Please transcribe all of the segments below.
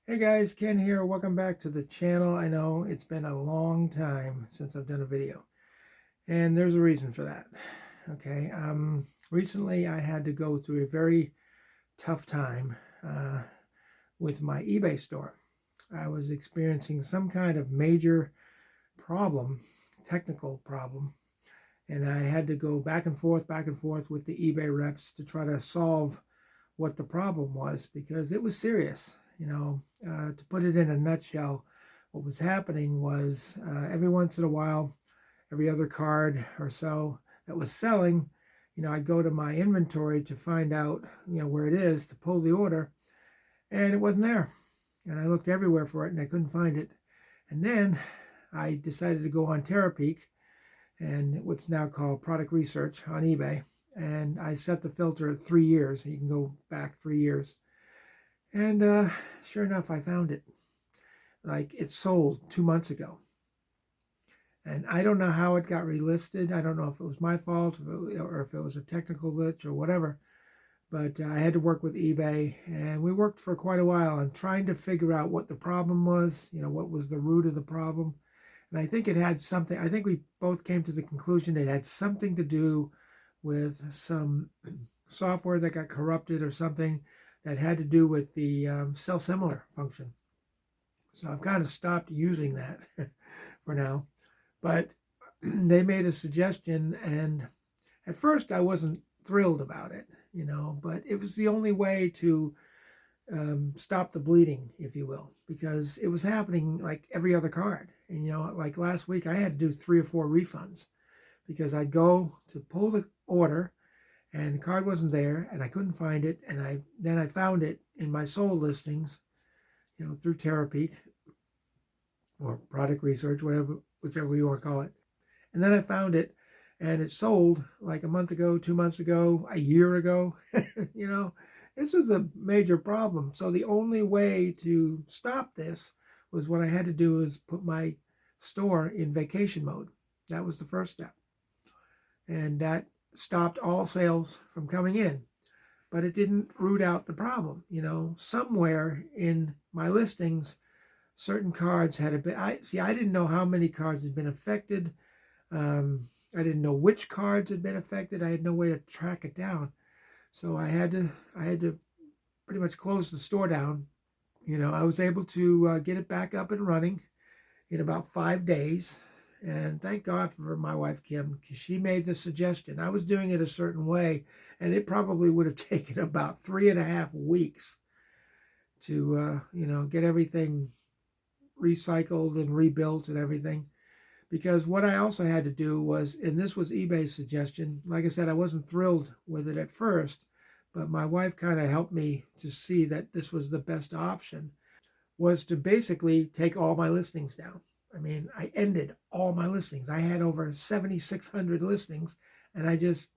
Hey guys, Ken here. Welcome back to the channel. I know it's been a long time since I've done a video, and there's a reason for that. Okay, recently I had to go through a very tough time uh, with my eBay store. I was experiencing some kind of major problem, technical problem, and I had to go back and forth with the eBay reps to try to solve what the problem was because it was serious. To put it in a nutshell, what was happening was every once in a while, every other card or so that was selling, I'd go to my inventory to find out, where it is to pull the order, and it wasn't there. And I looked everywhere for it and I couldn't find it. And then I decided to go on Terapeak and what's now called product research on eBay. And I set the filter at 3 years. You can go back 3 years. And sure enough, I found it. Like it sold 2 months ago. And I don't know how it got relisted. I don't know if it was my fault or if it was a technical glitch or whatever. But I had to work with eBay, and we worked for quite a while on trying to figure out what the problem was, what was the root of the problem. And I think it had something, I think we both came to the conclusion it had something to do with some software that got corrupted or something that had to do with the sell similar function. So I've kind of stopped using that for now. But they made a suggestion, and at first I wasn't thrilled about it, but it was the only way to stop the bleeding, if you will, because it was happening like every other card. And, like last week, I had to do 3 or 4 refunds because I'd go to pull the order and the card wasn't there and I couldn't find it. And I found it in my sold listings, through Terapeak or product research, whichever you want to call it. And then I found it and it sold like a month ago, 2 months ago, a year ago. you know, this was a major problem. So the only way to stop this was what I had to do is put my store in vacation mode. That was the first step. And that stopped all sales from coming in. But it didn't root out the problem. Somewhere in my listings, certain cards had been. I didn't know how many cards had been affected. I didn't know which cards had been affected. I had no way to track it down. So I had to pretty much close the store down. I was able to get it back up and running in about 5 days. And thank God for my wife, Kim, because she made the suggestion. I was doing it a certain way, and it probably would have taken about 3.5 weeks to, get everything recycled and rebuilt and everything. Because what I also had to do was, and this was eBay's suggestion, like I said, I wasn't thrilled with it at first, but my wife kind of helped me to see that this was the best option, was to basically take all my listings down. I mean, I ended all my listings. I had over 7,600 listings, and I just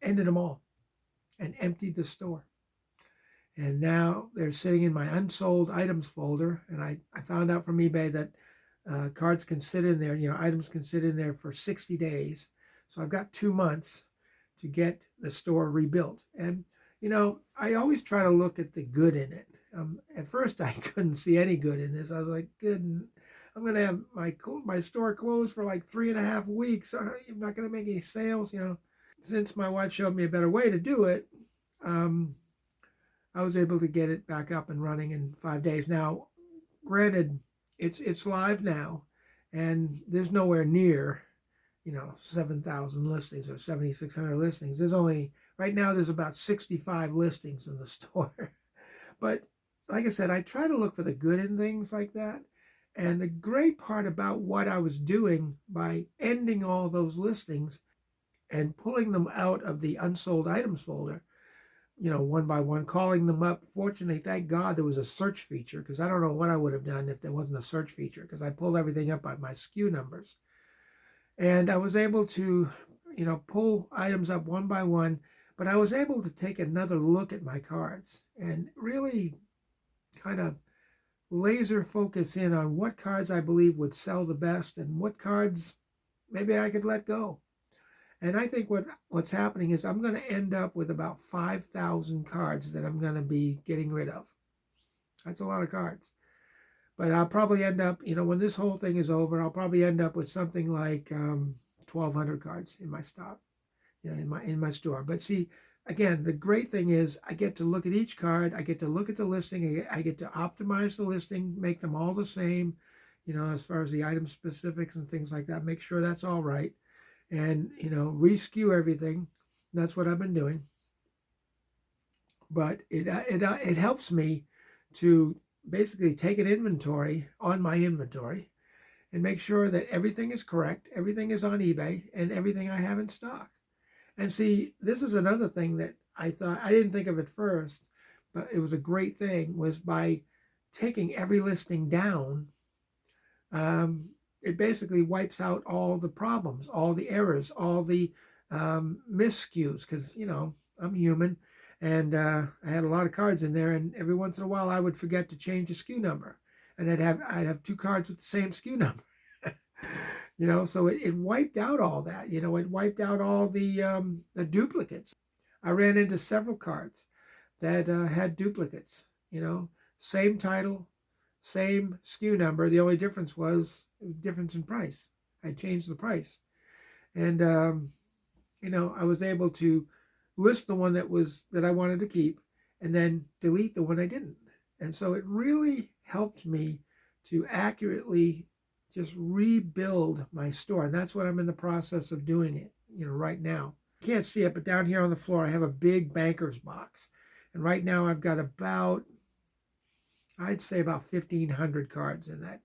ended them all and emptied the store. And now they're sitting in my unsold items folder. And I found out from eBay that cards can sit in there, items can sit in there for 60 days. So I've got 2 months to get the store rebuilt. And, I always try to look at the good in it. At first, I couldn't see any good in this. I was like, good, I'm going to have my store closed for like 3.5 weeks. I'm not going to make any sales, Since my wife showed me a better way to do it, um, I was able to get it back up and running in 5 days. Now, granted, it's live now, and there's nowhere near 7,000 listings or 7,600 listings. There's only right now there's about 65 listings in the store. But like I said, I try to look for the good in things like that. And the great part about what I was doing by ending all those listings and pulling them out of the unsold items folder, one by one, calling them up. Fortunately, thank God there was a search feature, because I don't know what I would have done if there wasn't a search feature, because I pulled everything up by my SKU numbers. And I was able to, pull items up one by one, but I was able to take another look at my cards and really kind of laser focus in on what cards I believe would sell the best and what cards maybe I could let go. And I think what's happening is I'm going to end up with about 5,000 cards that I'm going to be getting rid of. That's a lot of cards. But I'll probably end up, when this whole thing is over, I'll probably end up with something like 1,200 cards in my stock, in my store. But see, again, the great thing is I get to look at each card. I get to look at the listing. I get to optimize the listing, make them all the same, as far as the item specifics and things like that. Make sure that's all right, and reskew everything. That's what I've been doing. But it helps me to basically take an inventory on my inventory and make sure that everything is correct, everything is on eBay, and everything I have in stock. And see, this is another thing that I thought I didn't think of at first, but it was a great thing, was by taking every listing down, it basically wipes out all the problems, all the errors, all the miscues, because I'm human, and I had a lot of cards in there, and every once in a while I would forget to change the SKU number, and I'd have two cards with the same SKU number. So it wiped out all that. It wiped out all the duplicates. I ran into several cards that had duplicates. Same title, same SKU number. The only difference was difference in price. I changed the price, and I was able to list the one that I wanted to keep, and then delete the one I didn't. And so it really helped me to accurately just rebuild my store. And that's what I'm in the process of doing it, right now. You can't see it, but down here on the floor, I have a big banker's box. And right now I've got I'd say about 1,500 cards in that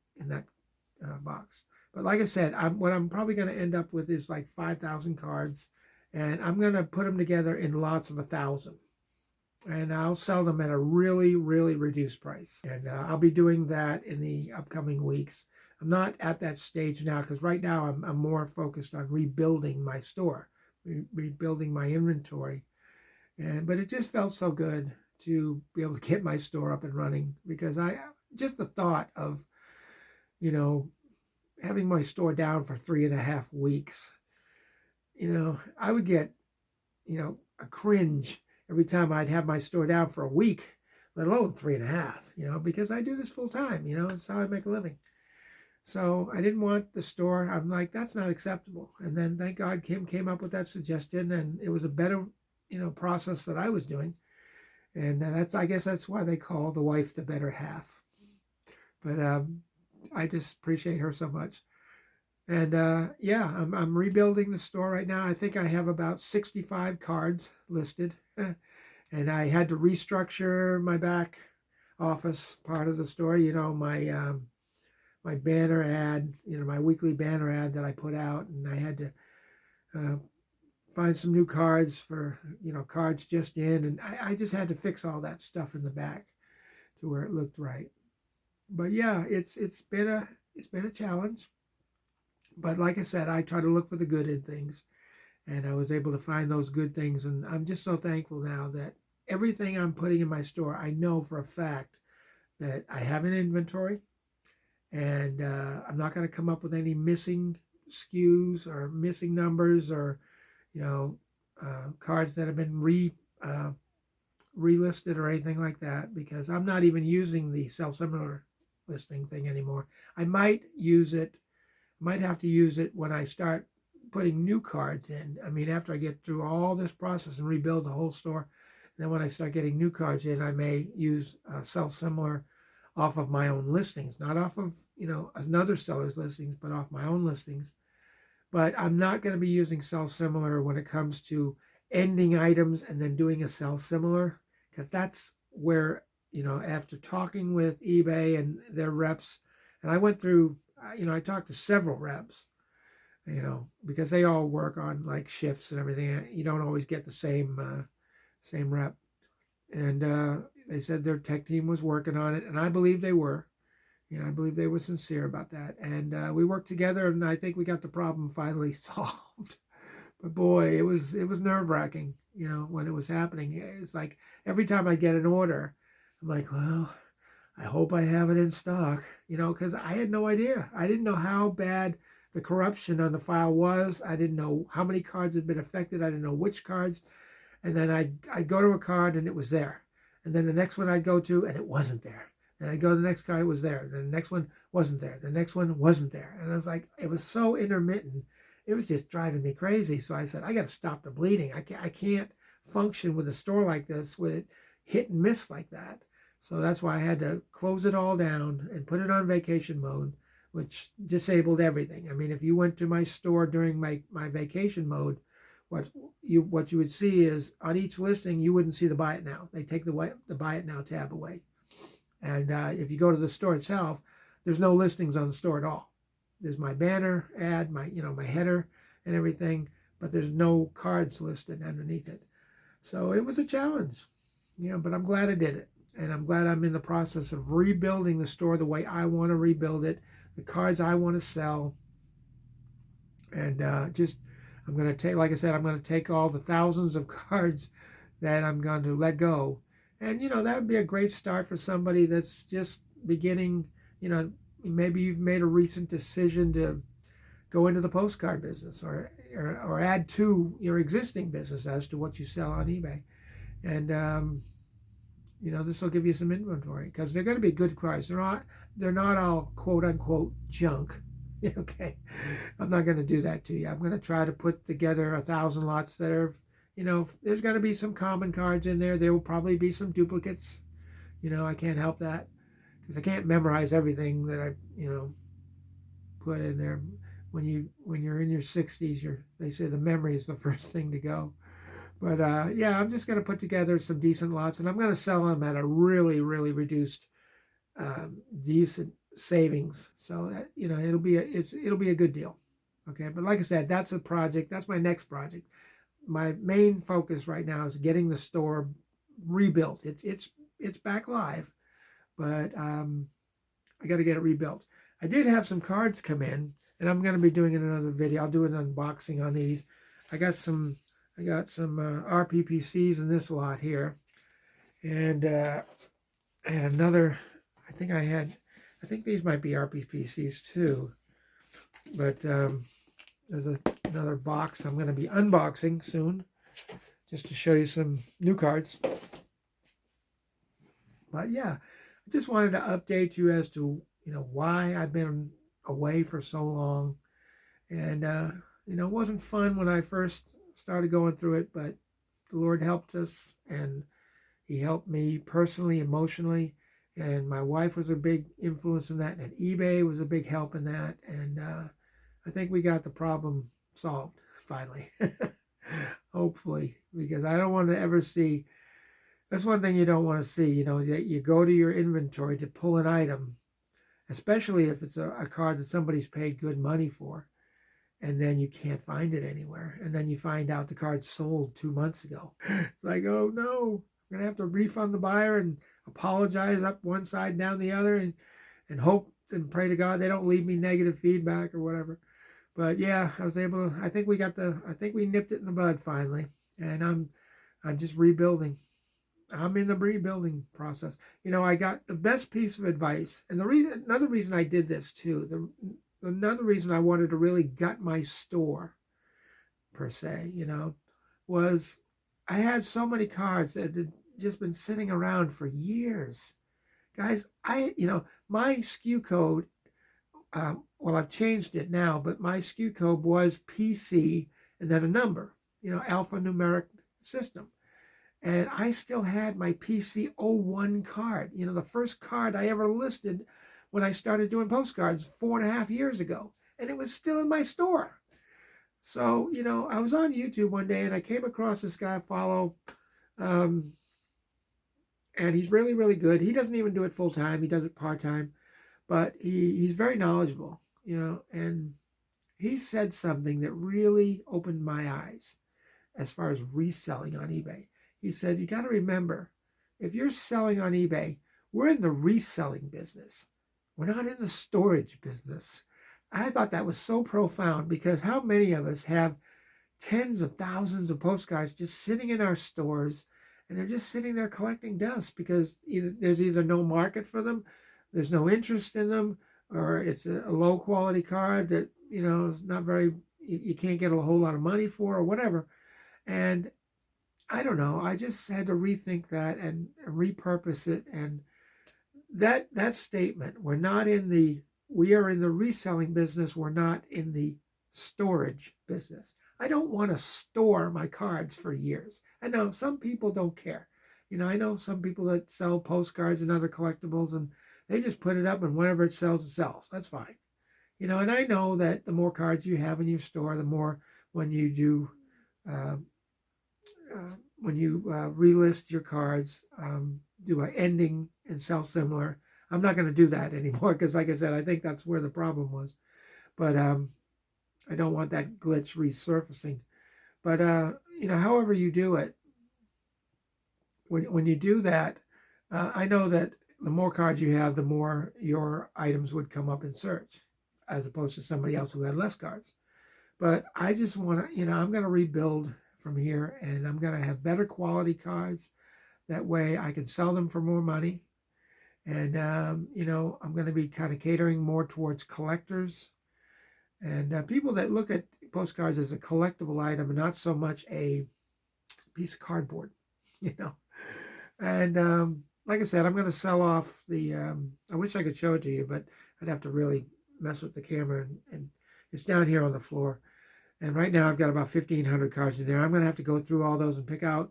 box. But like I said, what I'm probably going to end up with is like 5,000 cards. And I'm going to put them together in lots of 1,000. And I'll sell them at a really, really reduced price. And I'll be doing that in the upcoming weeks. I'm not at that stage now, because right now I'm more focused on rebuilding my store, rebuilding my inventory. But it just felt so good to be able to get my store up and running, because just the thought of, having my store down for 3.5 weeks, I would get, a cringe every time I'd have my store down for a week, let alone 3.5, because I do this full time, it's how I make a living. So I didn't want the store. I'm like, that's not acceptable. And then thank God Kim came up with that suggestion, and it was a better, process that I was doing. And I guess that's why they call the wife the better half. But I just appreciate her so much. And yeah, I'm rebuilding the store right now. I think I have about 65 cards listed. And I had to restructure my back office part of the store. My banner ad, my weekly banner ad that I put out, and I had to find some new cards for, cards just in, and I just had to fix all that stuff in the back to where it looked right. But yeah, it's been a challenge. But like I said, I try to look for the good in things, and I was able to find those good things, and I'm just so thankful now that everything I'm putting in my store, I know for a fact that I have an inventory. And I'm not going to come up with any missing SKUs or missing numbers, or cards that have been relisted or anything like that, because I'm not even using the sell similar listing thing anymore. I might have to use it when I start putting new cards in. I mean, after I get through all this process and rebuild the whole store, then when I start getting new cards in, I may use sell similar off of my own listings, not off of, another seller's listings, but off my own listings. But I'm not going to be using sell similar when it comes to ending items and then doing a sell similar, because that's where, after talking with eBay and their reps, and I went through, I talked to several reps, because they all work on like shifts and everything. You don't always get the same rep. And they said their tech team was working on it, and I believe they were. I believe they were sincere about that. And we worked together, and I think we got the problem finally solved. But boy, it was nerve-wracking, when it was happening. It's like every time I get an order, I'm like, well, I hope I have it in stock, because I had no idea. I didn't know how bad the corruption on the file was. I didn't know how many cards had been affected. I didn't know which cards. And then I'd go to a card and it was there. And then the next one I'd go to and it wasn't there. And I'd go to the next card, it was there. Then the next one wasn't there. The next one wasn't there. And I was like, it was so intermittent. It was just driving me crazy. So I said, I got to stop the bleeding. I can't function with a store like this with it hit and miss like that. So that's why I had to close it all down and put it on vacation mode, which disabled everything. I mean, if you went to my store during my vacation mode, what you would see is on each listing, you wouldn't see the buy it now. They take the buy it now tab away. And if you go to the store itself, there's no listings on the store at all. There's my banner ad, my header and everything, but there's no cards listed underneath it. So it was a challenge, but I'm glad I did it. And I'm glad I'm in the process of rebuilding the store the way I want to rebuild it, the cards I want to sell. And I'm going to take, like I said, I'm going to take all the thousands of cards that I'm going to let go. And, that would be a great start for somebody that's just beginning. Maybe you've made a recent decision to go into the postcard business or add to your existing business as to what you sell on eBay. And, this will give you some inventory because they're going to be good cards. They're not all quote unquote junk. Okay. I'm not going to do that to you. I'm going to try to put together 1,000 lots that are, there's going to be some common cards in there. There will probably be some duplicates. I can't help that because I can't memorize everything that I, put in there. When you're in your 60s, they say the memory is the first thing to go. But yeah, I'm just going to put together some decent lots, and I'm going to sell them at a really, really reduced, decent savings. So that it'll be a good deal. Okay, but like I said, that's a project. That's my next project. My main focus right now is getting the store rebuilt. It's back live, but I got to get it rebuilt. I did have some cards come in, and I'm going to be doing another video. I'll do an unboxing on these. I got some RPPCs in this lot here, and I had another. I think these might be RPPCs too, but there's another box I'm going to be unboxing soon, just to show you some new cards. But yeah, I just wanted to update you as to why I've been away for so long, and it wasn't fun when I first started going through it, but the Lord helped us, and He helped me personally, emotionally, and my wife was a big influence in that, and eBay was a big help in that, and I think we got the problem solved finally. Hopefully, because I don't want to ever see. That's one thing you don't want to see. That you go to your inventory to pull an item, especially if it's a card that somebody's paid good money for, and then you can't find it anywhere. And then you find out the card sold 2 months ago. It's like, oh no, I'm going to have to refund the buyer and apologize up one side, down the other, and hope and pray to God they don't leave me negative feedback or whatever. But yeah, I was able to, I think we nipped it in the bud finally. And I'm just rebuilding. I'm in the rebuilding process. I got the best piece of advice. And another reason I did this too, another reason I wanted to really gut my store, per se, was I had so many cards that had just been sitting around for years. Guys, my SKU code, well, I've changed it now, but my SKU code was PC and then a number, alphanumeric system. And I still had my PC01 card, the first card I ever listed when I started doing postcards 4.5 years ago. And it was still in my store. So, I was on YouTube one day and I came across this guy I follow. And he's really, really good. He doesn't even do it full time. He does it part time. But he's very knowledgeable, and he said something that really opened my eyes as far as reselling on eBay. He said, you got to remember, if you're selling on eBay, we're in the reselling business. We're not in the storage business. I thought that was so profound, because how many of us have tens of thousands of postcards just sitting in our stores, and they're just sitting there collecting dust because there's either no market for them, there's no interest in them, or it's a low quality card that, is not very, you can't get a whole lot of money for, or whatever. And I don't know, I just had to rethink that and repurpose it. And that statement, we are in the reselling business, we're not in the storage business. I don't want to store my cards for years. I know some people don't care. I know some people that sell postcards and other collectibles, and they just put it up, and whenever it sells, it sells. That's fine. And I know that the more cards you have in your store, the more when you do uh, relist your cards, do an ending and sell similar. I'm not going to do that anymore because, like I said, I think that's where the problem was. But I don't want that glitch resurfacing. But however you do it, when you do that, I know that the more cards you have, the more your items would come up in search, as opposed to somebody else who had less cards. But I just want to, I'm going to rebuild from here, and I'm going to have better quality cards. That way I can sell them for more money. And, I'm going to be kind of catering more towards collectors and people that look at postcards as a collectible item and not so much a piece of cardboard, you know. And like I said, I'm going to sell off I wish I could show it to you, but I'd have to really mess with the camera. And it's down here on the floor. And right now I've got about 1,500 cards in there. I'm going to have to go through all those and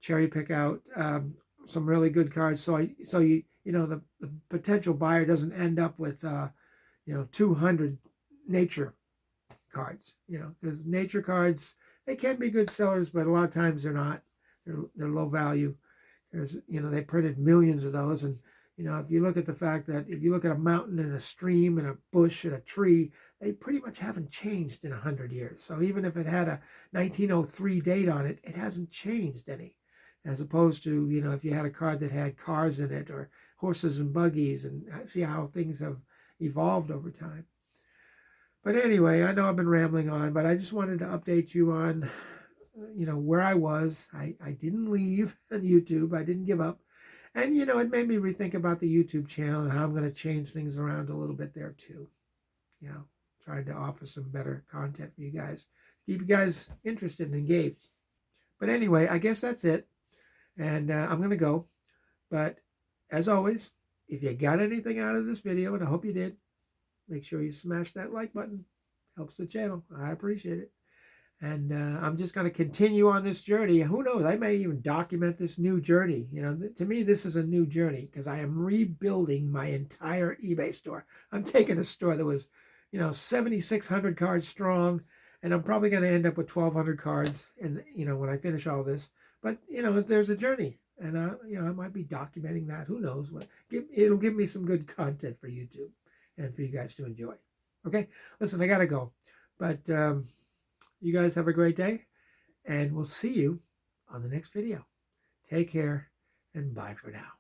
cherry pick out some really good cards. So the potential buyer doesn't end up with 200 nature cards. Because nature cards, they can be good sellers, but a lot of times they're not. They're low value. They printed millions of those, and if you look at the fact that if you look at a mountain and a stream and a bush and a tree, they pretty much haven't changed in 100 years. So even if it had a 1903 date on it, it hasn't changed any. As opposed to, if you had a card that had cars in it or horses and buggies, and see how things have evolved over time. But anyway, I know I've been rambling on, but I just wanted to update you on, where I was. I didn't leave on YouTube. I didn't give up. And, it made me rethink about the YouTube channel and how I'm going to change things around a little bit there too. Trying to offer some better content for you guys. Keep you guys interested and engaged. But anyway, I guess that's it. And I'm going to go. But as always, if you got anything out of this video, and I hope you did, make sure you smash that like button. Helps the channel. I appreciate it. And I'm just going to continue on this journey. Who knows? I may even document this new journey. To me, this is a new journey because I am rebuilding my entire eBay store. I'm taking a store that was, 7,600 cards strong, and I'm probably going to end up with 1,200 cards. And when I finish all this, but there's a journey, and I might be documenting that. Who knows? It'll give me some good content for YouTube and for you guys to enjoy. Okay, listen, I gotta go, but. You guys have a great day, and we'll see you on the next video. Take care, and bye for now.